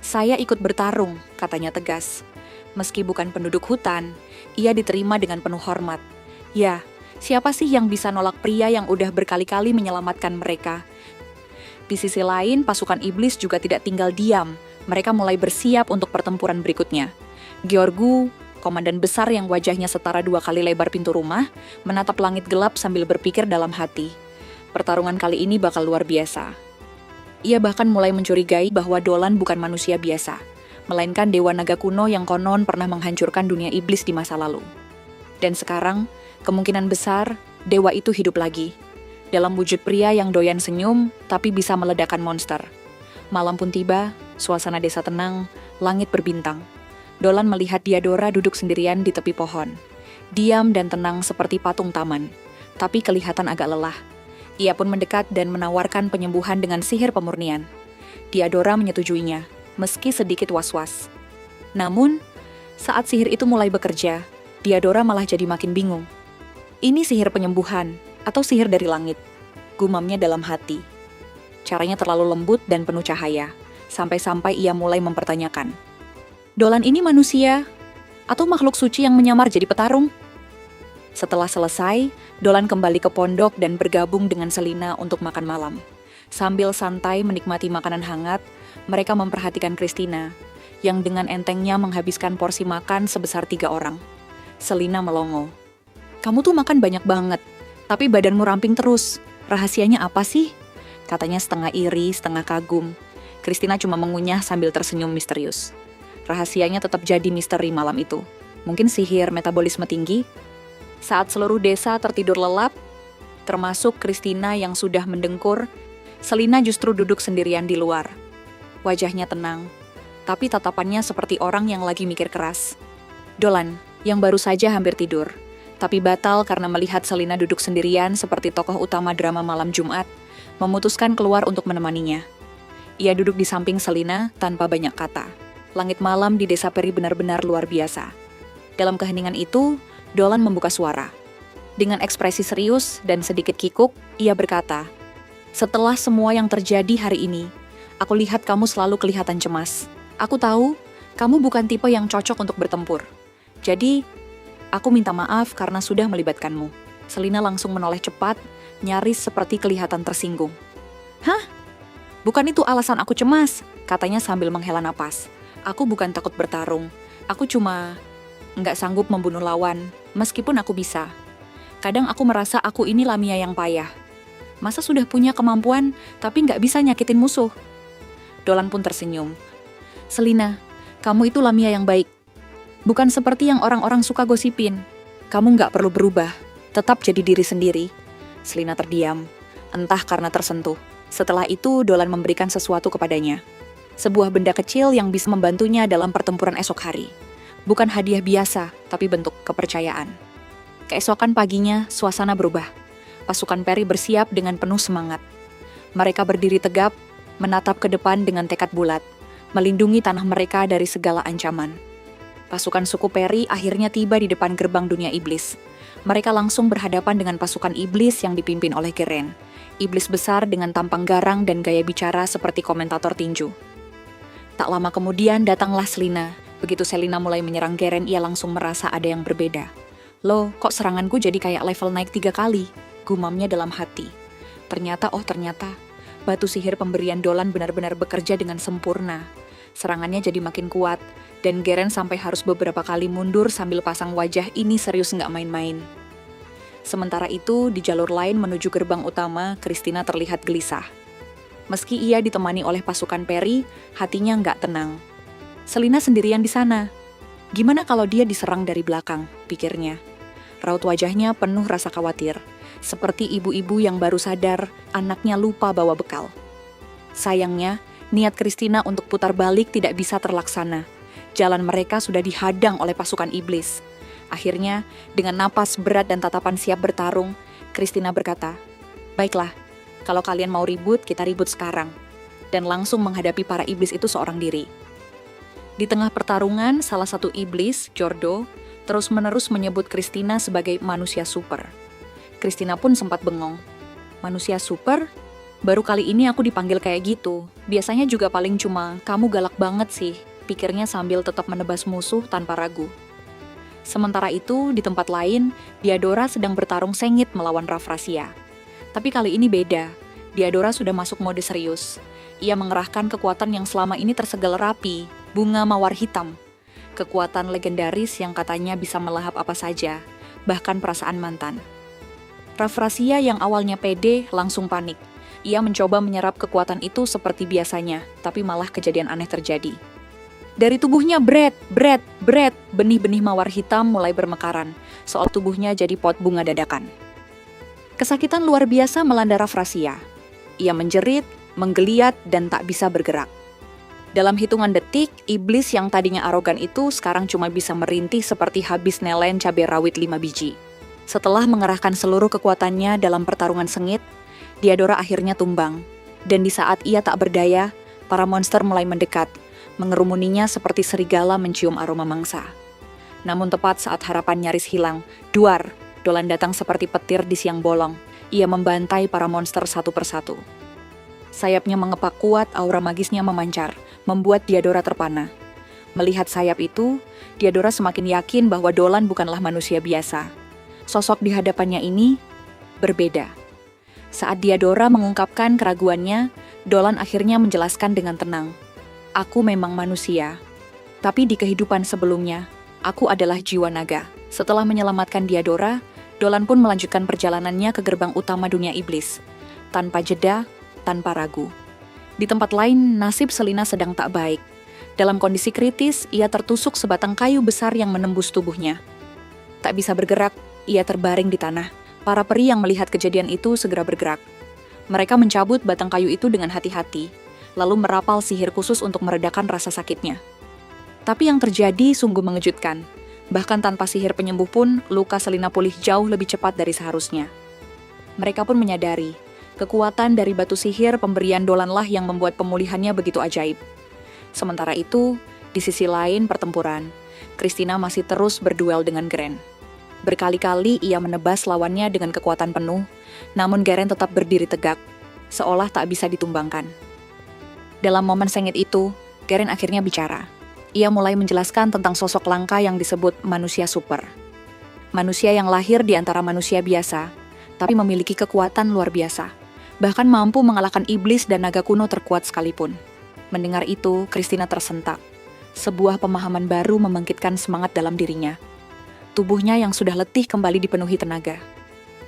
"Saya ikut bertarung," katanya tegas. Meski bukan penduduk hutan, ia diterima dengan penuh hormat. Ya, siapa sih yang bisa nolak pria yang udah berkali-kali menyelamatkan mereka? Di sisi lain, pasukan iblis juga tidak tinggal diam. Mereka mulai bersiap untuk pertempuran berikutnya. Georgu, komandan besar yang wajahnya setara 2 kali lebar pintu rumah, menatap langit gelap sambil berpikir dalam hati. Pertarungan kali ini bakal luar biasa. Ia bahkan mulai mencurigai bahwa Dolan bukan manusia biasa, melainkan dewa naga kuno yang konon pernah menghancurkan dunia iblis di masa lalu. Dan sekarang, kemungkinan besar, dewa itu hidup lagi. Dalam wujud pria yang doyan senyum, tapi bisa meledakkan monster. Malam pun tiba, suasana desa tenang, langit berbintang. Dolan melihat Diadora duduk sendirian di tepi pohon. Diam dan tenang seperti patung taman, tapi kelihatan agak lelah. Ia pun mendekat dan menawarkan penyembuhan dengan sihir pemurnian. Diadora menyetujuinya, meski sedikit was-was. Namun, saat sihir itu mulai bekerja, Diadora malah jadi makin bingung. "Ini sihir penyembuhan, atau sihir dari langit?" gumamnya dalam hati. Caranya terlalu lembut dan penuh cahaya, sampai-sampai ia mulai mempertanyakan. "Dolan ini manusia, atau makhluk suci yang menyamar jadi petarung?" Setelah selesai, Dolan kembali ke pondok dan bergabung dengan Selina untuk makan malam. Sambil santai menikmati makanan hangat, mereka memperhatikan Christina, yang dengan entengnya menghabiskan porsi makan sebesar 3 orang. Selina melongo. "Kamu tuh makan banyak banget, tapi badanmu ramping terus. Rahasianya apa sih?" katanya setengah iri, setengah kagum. Christina cuma mengunyah sambil tersenyum misterius. Rahasianya tetap jadi misteri malam itu. Mungkin sihir metabolisme tinggi? Saat seluruh desa tertidur lelap, termasuk Christina yang sudah mendengkur, Selina justru duduk sendirian di luar. Wajahnya tenang, tapi tatapannya seperti orang yang lagi mikir keras. Dolan, yang baru saja hampir tidur, tapi batal karena melihat Selina duduk sendirian seperti tokoh utama drama malam Jumat, memutuskan keluar untuk menemaninya. Ia duduk di samping Selina tanpa banyak kata. Langit malam di desa Peri benar-benar luar biasa. Dalam keheningan itu, Dolan membuka suara. Dengan ekspresi serius dan sedikit kikuk, ia berkata, "Setelah semua yang terjadi hari ini, aku lihat kamu selalu kelihatan cemas. Aku tahu, kamu bukan tipe yang cocok untuk bertempur. Jadi, aku minta maaf karena sudah melibatkanmu." Selina langsung menoleh cepat, nyaris seperti kelihatan tersinggung. "Hah? Bukan itu alasan aku cemas," katanya sambil menghela napas. "Aku bukan takut bertarung. Aku cuma nggak sanggup membunuh lawan, meskipun aku bisa. Kadang aku merasa aku ini Lamia yang payah. Masa sudah punya kemampuan, tapi nggak bisa nyakitin musuh?" Dolan pun tersenyum. "Selina, kamu itu Lamia yang baik. Bukan seperti yang orang-orang suka gosipin. Kamu nggak perlu berubah, tetap jadi diri sendiri." Selina terdiam, entah karena tersentuh. Setelah itu, Dolan memberikan sesuatu kepadanya. Sebuah benda kecil yang bisa membantunya dalam pertempuran esok hari. Bukan hadiah biasa, tapi bentuk kepercayaan. Keesokan paginya, suasana berubah. Pasukan Peri bersiap dengan penuh semangat. Mereka berdiri tegap, menatap ke depan dengan tekad bulat, melindungi tanah mereka dari segala ancaman. Pasukan suku Peri akhirnya tiba di depan gerbang dunia iblis. Mereka langsung berhadapan dengan pasukan iblis yang dipimpin oleh Geren. Iblis besar dengan tampang garang dan gaya bicara seperti komentator tinju. Tak lama kemudian datanglah Selina. Begitu Selina mulai menyerang Geren, ia langsung merasa ada yang berbeda. "Loh, kok seranganku jadi kayak level naik 3 kali?" gumamnya dalam hati. Ternyata, batu sihir pemberian Dolan benar-benar bekerja dengan sempurna. Serangannya jadi makin kuat, dan Geren sampai harus beberapa kali mundur sambil pasang wajah ini serius nggak main-main. Sementara itu, di jalur lain menuju gerbang utama, Christina terlihat gelisah. Meski ia ditemani oleh pasukan Peri, hatinya nggak tenang. "Selina sendirian di sana. Gimana kalau dia diserang dari belakang, pikirnya. Raut wajahnya penuh rasa khawatir, seperti ibu-ibu yang baru sadar anaknya lupa bawa bekal. Sayangnya, niat Christina untuk putar balik tidak bisa terlaksana. Jalan mereka sudah dihadang oleh pasukan iblis. Akhirnya, dengan napas berat dan tatapan siap bertarung, Christina berkata, "Baiklah, kalau kalian mau ribut, kita ribut sekarang." Dan langsung menghadapi para iblis itu seorang diri. Di tengah pertarungan, salah satu iblis, Jordo, terus-menerus menyebut Christina sebagai manusia super. Christina pun sempat bengong. Manusia super? Baru kali ini aku dipanggil kayak gitu. Biasanya juga paling cuma, "Kamu galak banget sih," pikirnya sambil tetap menebas musuh tanpa ragu. Sementara itu, di tempat lain, Diadora sedang bertarung sengit melawan Raffrasia. Tapi kali ini beda. Diadora sudah masuk mode serius. Ia mengerahkan kekuatan yang selama ini tersegel rapi, bunga mawar hitam. Kekuatan legendaris yang katanya bisa melahap apa saja, bahkan perasaan mantan. Raffrasia yang awalnya pede langsung panik. Ia mencoba menyerap kekuatan itu seperti biasanya, tapi malah kejadian aneh terjadi. Dari tubuhnya bret, benih-benih mawar hitam mulai bermekaran, soal tubuhnya jadi pot bunga dadakan. Kesakitan luar biasa melanda Raffrasia. Ia menjerit, menggeliat, dan tak bisa bergerak. Dalam hitungan detik, iblis yang tadinya arogan itu sekarang cuma bisa merintih seperti habis nelen cabai rawit 5 biji. Setelah mengerahkan seluruh kekuatannya dalam pertarungan sengit, Diadora akhirnya tumbang. Dan di saat ia tak berdaya, para monster mulai mendekat, mengerumuninya seperti serigala mencium aroma mangsa. Namun tepat saat harapan nyaris hilang, duar, Dolan datang seperti petir di siang bolong. Ia membantai para monster satu persatu. Sayapnya mengepak kuat, aura magisnya memancar, membuat Diadora terpana. Melihat sayap itu, Diadora semakin yakin bahwa Dolan bukanlah manusia biasa. Sosok di hadapannya ini berbeda. Saat Diadora mengungkapkan keraguannya, Dolan akhirnya menjelaskan dengan tenang. "Aku memang manusia, tapi di kehidupan sebelumnya, aku adalah jiwa naga." Setelah menyelamatkan Diadora, Dolan pun melanjutkan perjalanannya ke gerbang utama dunia iblis, tanpa jeda, tanpa ragu. Di tempat lain, nasib Selina sedang tak baik. Dalam kondisi kritis, ia tertusuk sebatang kayu besar yang menembus tubuhnya. Tak bisa bergerak, ia terbaring di tanah. Para peri yang melihat kejadian itu segera bergerak. Mereka mencabut batang kayu itu dengan hati-hati, lalu merapal sihir khusus untuk meredakan rasa sakitnya. Tapi yang terjadi sungguh mengejutkan. Bahkan tanpa sihir penyembuh pun, luka Selina pulih jauh lebih cepat dari seharusnya. Mereka pun menyadari, kekuatan dari batu sihir pemberian Dolanlah yang membuat pemulihannya begitu ajaib. Sementara itu, di sisi lain pertempuran, Christina masih terus berduel dengan Garen. Berkali-kali ia menebas lawannya dengan kekuatan penuh, namun Garen tetap berdiri tegak, seolah tak bisa ditumbangkan. Dalam momen sengit itu, Garen akhirnya bicara. Ia mulai menjelaskan tentang sosok langka yang disebut manusia super. Manusia yang lahir di antara manusia biasa, tapi memiliki kekuatan luar biasa. Bahkan mampu mengalahkan iblis dan naga kuno terkuat sekalipun. Mendengar itu, Christina tersentak. Sebuah pemahaman baru membangkitkan semangat dalam dirinya. Tubuhnya yang sudah letih kembali dipenuhi tenaga.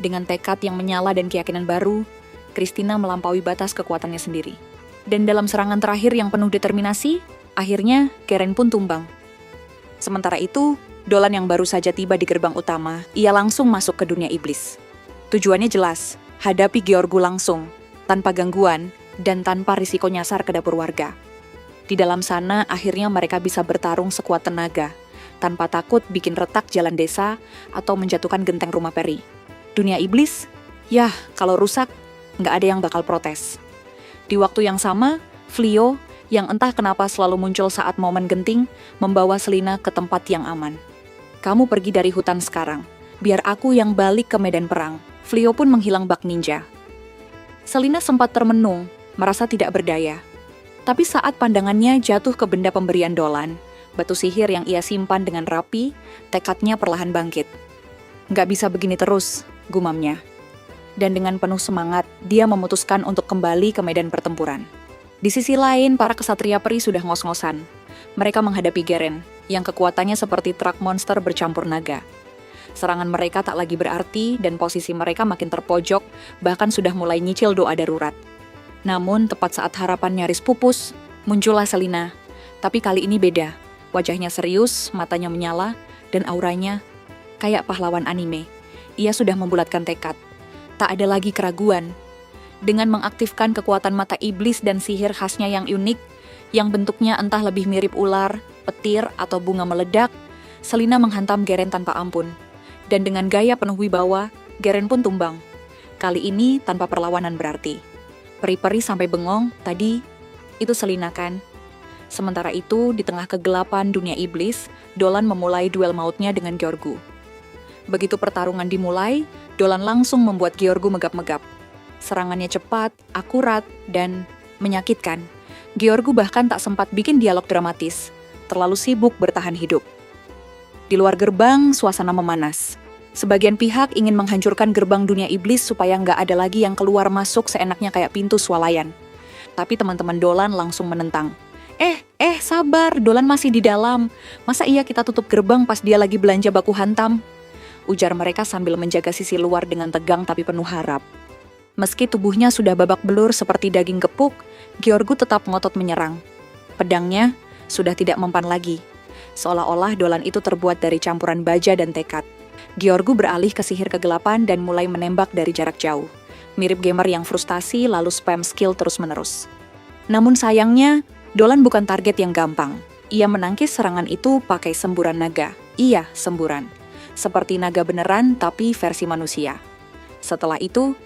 Dengan tekad yang menyala dan keyakinan baru, Christina melampaui batas kekuatannya sendiri. Dan dalam serangan terakhir yang penuh determinasi, akhirnya Garen pun tumbang. Sementara itu, Dolan yang baru saja tiba di gerbang utama, ia langsung masuk ke dunia iblis. Tujuannya jelas, hadapi Georgu langsung, tanpa gangguan, dan tanpa risiko nyasar ke dapur warga. Di dalam sana, akhirnya mereka bisa bertarung sekuat tenaga, tanpa takut bikin retak jalan desa atau menjatuhkan genteng rumah peri. Dunia iblis? Yah, kalau rusak, nggak ada yang bakal protes. Di waktu yang sama, Flio, yang entah kenapa selalu muncul saat momen genting, membawa Selina ke tempat yang aman. "Kamu pergi dari hutan sekarang, biar aku yang balik ke medan perang." Flio pun menghilang bak ninja. Selina sempat termenung, merasa tidak berdaya. Tapi saat pandangannya jatuh ke benda pemberian Dolan, batu sihir yang ia simpan dengan rapi, tekadnya perlahan bangkit. "Nggak bisa begini terus," gumamnya. Dan dengan penuh semangat, dia memutuskan untuk kembali ke medan pertempuran. Di sisi lain, para kesatria peri sudah ngos-ngosan. Mereka menghadapi Garen, yang kekuatannya seperti truk monster bercampur naga. Serangan mereka tak lagi berarti, dan posisi mereka makin terpojok, bahkan sudah mulai nyicil doa darurat. Namun, tepat saat harapan nyaris pupus, muncullah Selina. Tapi kali ini beda. Wajahnya serius, matanya menyala, dan auranya kayak pahlawan anime. Ia sudah membulatkan tekad. Tak ada lagi keraguan. Dengan mengaktifkan kekuatan mata iblis dan sihir khasnya yang unik, yang bentuknya entah lebih mirip ular, petir, atau bunga meledak, Selina menghantam Geren tanpa ampun. Dan dengan gaya penuh wibawa, Geren pun tumbang. Kali ini tanpa perlawanan berarti. Peri-peri sampai bengong, tadi itu Selina kan? Sementara itu, di tengah kegelapan dunia iblis, Dolan memulai duel mautnya dengan Gyorgu. Begitu pertarungan dimulai, Dolan langsung membuat Gyorgu megap-megap. Serangannya cepat, akurat, dan menyakitkan. Gyorgu bahkan tak sempat bikin dialog dramatis, terlalu sibuk bertahan hidup. Di luar gerbang, suasana memanas. Sebagian pihak ingin menghancurkan gerbang dunia iblis supaya nggak ada lagi yang keluar masuk seenaknya kayak pintu swalayan. Tapi teman-teman Dolan langsung menentang. Sabar, Dolan masih di dalam. Masa iya kita tutup gerbang pas dia lagi belanja baku hantam? Ujar mereka sambil menjaga sisi luar dengan tegang tapi penuh harap. Meski tubuhnya sudah babak belur seperti daging gepuk, Gyorgu tetap ngotot menyerang. Pedangnya sudah tidak mempan lagi. Seolah-olah Dolan itu terbuat dari campuran baja dan tekad. Gyorgu beralih ke sihir kegelapan dan mulai menembak dari jarak jauh. Mirip gamer yang frustasi lalu spam skill terus-menerus. Namun sayangnya, Dolan bukan target yang gampang. Ia menangkis serangan itu pakai semburan naga. Iya, semburan. Seperti naga beneran tapi versi manusia. Setelah itu,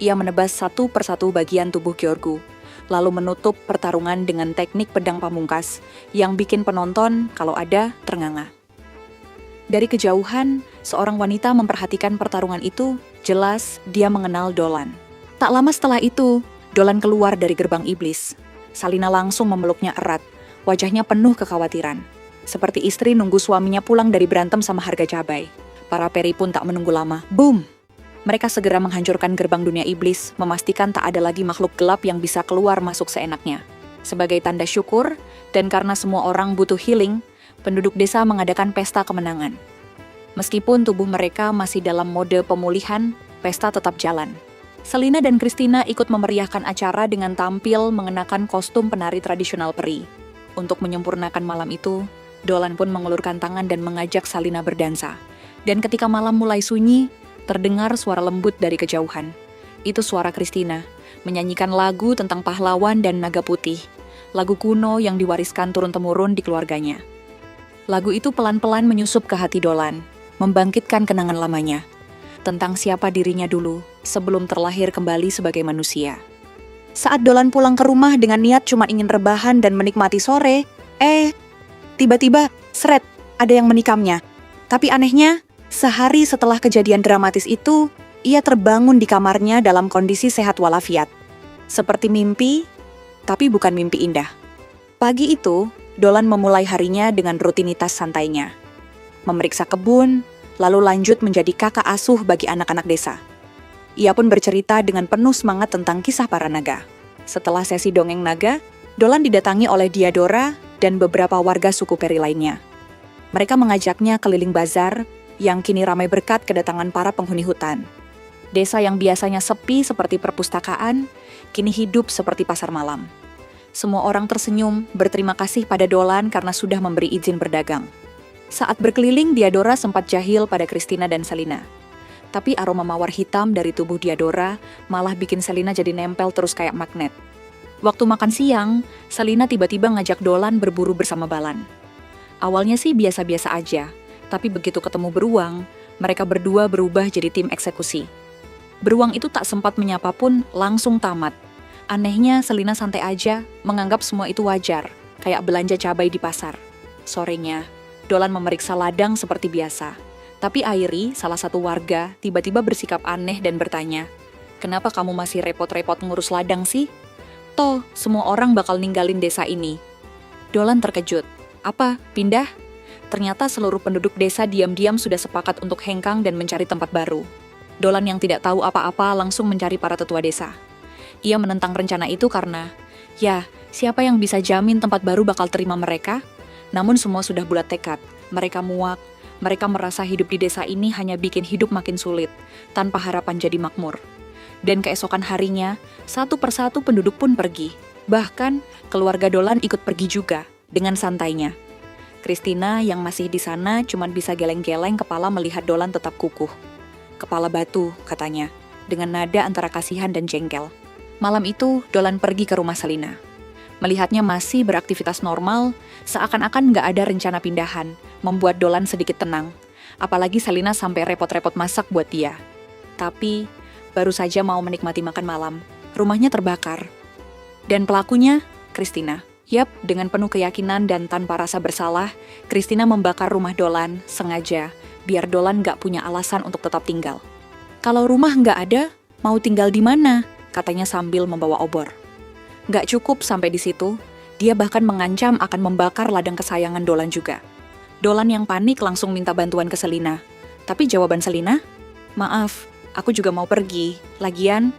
ia menebas satu persatu bagian tubuh Gyorgu, lalu menutup pertarungan dengan teknik pedang pamungkas yang bikin penonton, kalau ada, ternganga. Dari kejauhan, seorang wanita memperhatikan pertarungan itu, jelas dia mengenal Dolan. Tak lama setelah itu, Dolan keluar dari gerbang iblis. Selina langsung memeluknya erat, wajahnya penuh kekhawatiran. Seperti istri nunggu suaminya pulang dari berantem sama harga cabai. Para peri pun tak menunggu lama. Boom! Mereka segera menghancurkan gerbang dunia iblis, memastikan tak ada lagi makhluk gelap yang bisa keluar masuk seenaknya. Sebagai tanda syukur, dan karena semua orang butuh healing, penduduk desa mengadakan pesta kemenangan. Meskipun tubuh mereka masih dalam mode pemulihan, pesta tetap jalan. Selina dan Christina ikut memeriahkan acara dengan tampil mengenakan kostum penari tradisional peri. Untuk menyempurnakan malam itu, Dolan pun mengulurkan tangan dan mengajak Selina berdansa. Dan ketika malam mulai sunyi, terdengar suara lembut dari kejauhan. Itu suara Christina, menyanyikan lagu tentang pahlawan dan naga putih. Lagu kuno yang diwariskan turun-temurun di keluarganya. Lagu itu pelan-pelan menyusup ke hati Dolan, membangkitkan kenangan lamanya. Tentang siapa dirinya dulu, sebelum terlahir kembali sebagai manusia. Saat Dolan pulang ke rumah dengan niat cuma ingin rebahan dan menikmati sore, tiba-tiba, seret, ada yang menikamnya. Tapi anehnya, sehari setelah kejadian dramatis itu, ia terbangun di kamarnya dalam kondisi sehat walafiat. Seperti mimpi, tapi bukan mimpi indah. Pagi itu, Dolan memulai harinya dengan rutinitas santainya. Memeriksa kebun, lalu lanjut menjadi kakak asuh bagi anak-anak desa. Ia pun bercerita dengan penuh semangat tentang kisah para naga. Setelah sesi dongeng naga, Dolan didatangi oleh Diadora dan beberapa warga suku peri lainnya. Mereka mengajaknya keliling bazar yang kini ramai berkat kedatangan para penghuni hutan. Desa yang biasanya sepi seperti perpustakaan, kini hidup seperti pasar malam. Semua orang tersenyum, berterima kasih pada Dolan karena sudah memberi izin berdagang. Saat berkeliling, Diadora sempat jahil pada Christina dan Selina. Tapi aroma mawar hitam dari tubuh Diadora malah bikin Selina jadi nempel terus kayak magnet. Waktu makan siang, Selina tiba-tiba ngajak Dolan berburu bersama Balan. Awalnya sih biasa-biasa aja, tapi begitu ketemu beruang, mereka berdua berubah jadi tim eksekusi. Beruang itu tak sempat menyapa pun langsung tamat. Anehnya Selina santai aja, menganggap semua itu wajar, kayak belanja cabai di pasar. Sorenya, Dolan memeriksa ladang seperti biasa. Tapi Airi, salah satu warga, tiba-tiba bersikap aneh dan bertanya, "Kenapa kamu masih repot-repot ngurus ladang sih? Toh, semua orang bakal ninggalin desa ini." Dolan terkejut. "Apa? Pindah?" Ternyata seluruh penduduk desa diam-diam sudah sepakat untuk hengkang dan mencari tempat baru. Dolan yang tidak tahu apa-apa langsung mencari para tetua desa. Ia menentang rencana itu karena, siapa yang bisa jamin tempat baru bakal terima mereka? Namun semua sudah bulat tekad. Mereka muak. Mereka merasa hidup di desa ini hanya bikin hidup makin sulit, tanpa harapan jadi makmur. Dan keesokan harinya, satu persatu penduduk pun pergi. Bahkan, keluarga Dolan ikut pergi juga, dengan santainya. Christina yang masih di sana cuma bisa geleng-geleng kepala melihat Dolan tetap kukuh. Kepala batu, katanya, dengan nada antara kasihan dan jengkel. Malam itu, Dolan pergi ke rumah Selina. Melihatnya masih beraktivitas normal, seakan-akan nggak ada rencana pindahan, membuat Dolan sedikit tenang. Apalagi Selina sampai repot-repot masak buat dia. Tapi, baru saja mau menikmati makan malam, rumahnya terbakar. Dan pelakunya, Christina. Yap, dengan penuh keyakinan dan tanpa rasa bersalah, Christina membakar rumah Dolan sengaja, biar Dolan nggak punya alasan untuk tetap tinggal. Kalau rumah nggak ada, mau tinggal di mana? Katanya sambil membawa obor. Nggak cukup sampai di situ, dia bahkan mengancam akan membakar ladang kesayangan Dolan juga. Dolan yang panik langsung minta bantuan ke Selina. Tapi jawaban Selina, "Maaf, aku juga mau pergi." Lagian,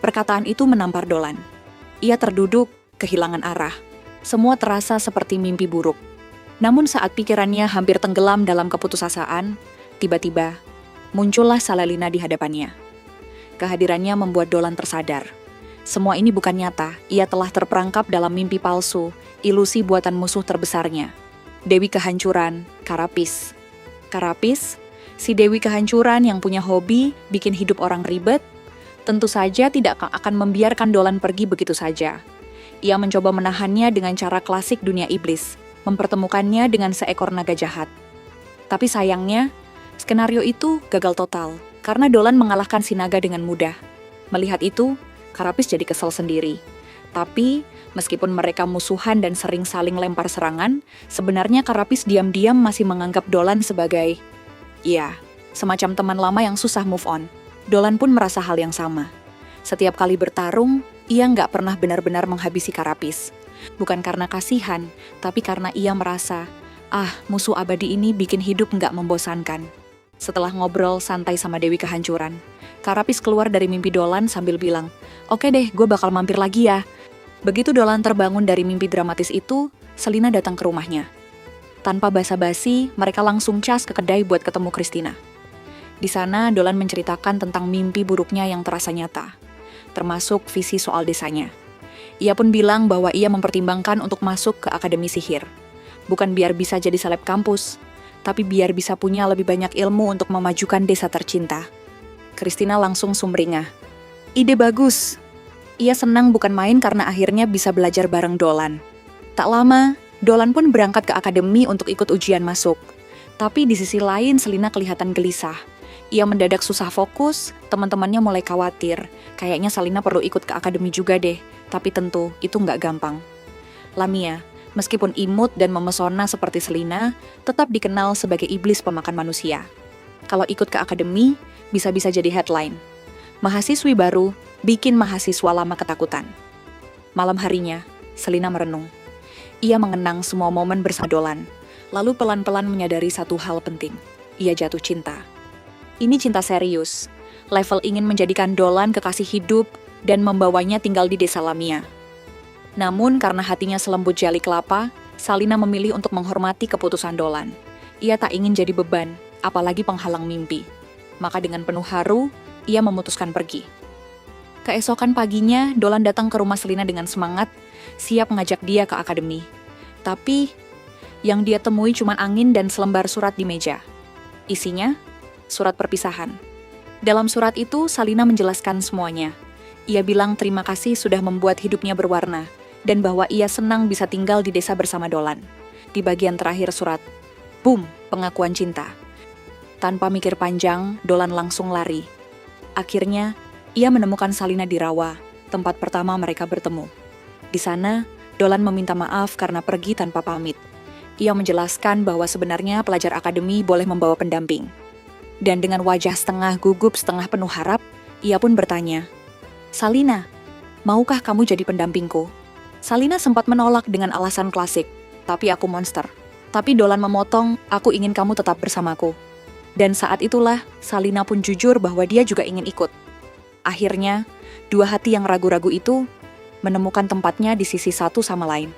perkataan itu menampar Dolan. Ia terduduk, kehilangan arah. Semua terasa seperti mimpi buruk. Namun saat pikirannya hampir tenggelam dalam keputusasaan, tiba-tiba muncullah Salalina di hadapannya. Kehadirannya membuat Dolan tersadar. Semua ini bukan nyata, ia telah terperangkap dalam mimpi palsu, ilusi buatan musuh terbesarnya. Dewi Kehancuran, Karapis. Karapis, si Dewi Kehancuran yang punya hobi bikin hidup orang ribet, tentu saja tidak akan membiarkan Dolan pergi begitu saja. Ia mencoba menahannya dengan cara klasik dunia iblis, mempertemukannya dengan seekor naga jahat. Tapi sayangnya, skenario itu gagal total, karena Dolan mengalahkan si naga dengan mudah. Melihat itu, Karapis jadi kesel sendiri. Tapi, meskipun mereka musuhan dan sering saling lempar serangan, sebenarnya Karapis diam-diam masih menganggap Dolan sebagai, ya, semacam teman lama yang susah move on. Dolan pun merasa hal yang sama. Setiap kali bertarung, ia nggak pernah benar-benar menghabisi Karapis. Bukan karena kasihan, tapi karena ia merasa, musuh abadi ini bikin hidup nggak membosankan. Setelah ngobrol santai sama Dewi Kehancuran, Karapis keluar dari mimpi Dolan sambil bilang, "Oke deh, gue bakal mampir lagi ya." Begitu Dolan terbangun dari mimpi dramatis itu, Selina datang ke rumahnya. Tanpa basa-basi, mereka langsung cas ke kedai buat ketemu Christina. Di sana, Dolan menceritakan tentang mimpi buruknya yang terasa nyata, termasuk visi soal desanya. Ia pun bilang bahwa ia mempertimbangkan untuk masuk ke Akademi Sihir. Bukan biar bisa jadi seleb kampus, tapi biar bisa punya lebih banyak ilmu untuk memajukan desa tercinta. Christina langsung sumringah. Ide bagus. Ia senang bukan main karena akhirnya bisa belajar bareng Dolan. Tak lama, Dolan pun berangkat ke akademi untuk ikut ujian masuk. Tapi di sisi lain Selina kelihatan gelisah. Ia mendadak susah fokus, teman-temannya mulai khawatir. Kayaknya Selina perlu ikut ke akademi juga deh, tapi tentu itu nggak gampang. Lamia, meskipun imut dan memesona seperti Selina, tetap dikenal sebagai iblis pemakan manusia. Kalau ikut ke akademi, bisa-bisa jadi headline. Mahasiswi baru bikin mahasiswa lama ketakutan. Malam harinya, Selina merenung. Ia mengenang semua momen bersama Dolan, lalu pelan-pelan menyadari satu hal penting. Ia jatuh cinta. Ini cinta serius. Level ingin menjadikan Dolan kekasih hidup dan membawanya tinggal di desa Lamia. Namun karena hatinya selembut jali kelapa, Selina memilih untuk menghormati keputusan Dolan. Ia tak ingin jadi beban, apalagi penghalang mimpi. Maka dengan penuh haru, ia memutuskan pergi. Keesokan paginya, Dolan datang ke rumah Selina dengan semangat, siap mengajak dia ke akademi. Tapi, yang dia temui cuma angin dan selembar surat di meja. Isinya, surat perpisahan. Dalam surat itu, Selina menjelaskan semuanya. Ia bilang terima kasih sudah membuat hidupnya berwarna, dan bahwa ia senang bisa tinggal di desa bersama Dolan. Di bagian terakhir surat, boom, pengakuan cinta. Tanpa mikir panjang, Dolan langsung lari. Akhirnya, ia menemukan Selina di rawa, tempat pertama mereka bertemu. Di sana, Dolan meminta maaf karena pergi tanpa pamit. Ia menjelaskan bahwa sebenarnya pelajar akademi boleh membawa pendamping. Dan dengan wajah setengah gugup setengah penuh harap, ia pun bertanya, "Selina, maukah kamu jadi pendampingku?" Selina sempat menolak dengan alasan klasik, "Tapi aku monster." Tapi Dolan memotong, "Aku ingin kamu tetap bersamaku." Dan saat itulah, Selina pun jujur bahwa dia juga ingin ikut. Akhirnya, dua hati yang ragu-ragu itu menemukan tempatnya di sisi satu sama lain.